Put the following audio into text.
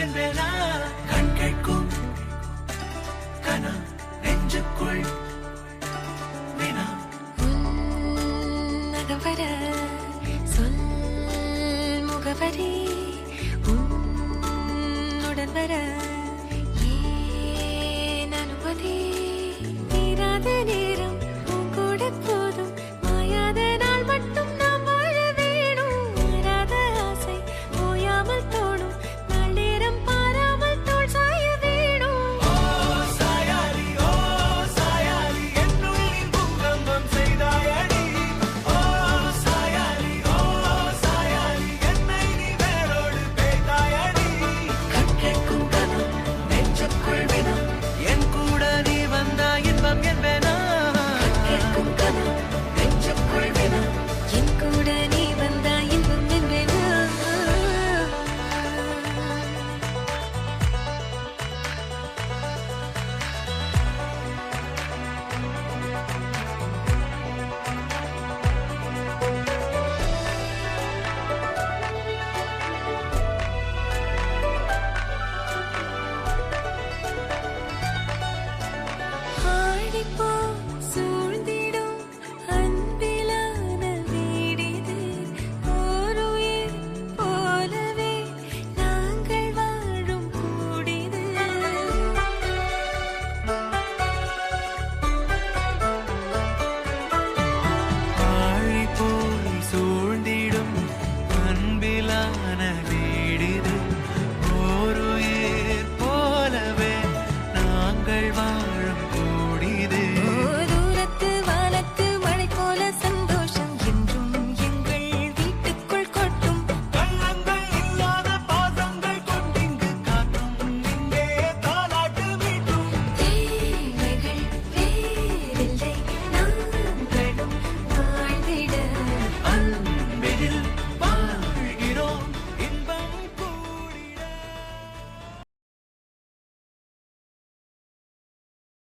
என்பேனா கண் கேட்கும் கனா நெஞ்சுக்குள் வினா நகவர சொல் முகவரி உன்னுடன் வர ஏன் அனுமதி தீராத நேரம் உன் கூட போதும் மாயாத நாள் மட்டும் நாம் வாழ வேணும் மாறாத ஆசை ஓயாமல் தோணும் நாள் நேரம் பாராமல் தோள் சாய வேணும் சாயாரி என்னுள் நீ பூகம்பம் செய்தாயடி சாயாரி என்னை நீ வேரோடு பேய்தாயடி கண் கேட்கும் கனா நெஞ்சுக்குள் வினா என் கூட நீ வந்தா இன்பம் என்பேனா கண் கேட்கும் கனா நெஞ்சுக்குள் வினா என் கூட நீ வந்தா இன்பம் என்பேனா ஆடிப்போ சூழ்ந்திடும் அன்பிலான வீடிது ஓருயிர் போலவே நாங்கள் வாழும் கூடிது ஆழி போல் சூழ்ந்திடும் அன்பிலான வீடிது ஓருயிர் போலவே நாங்கள் வாழ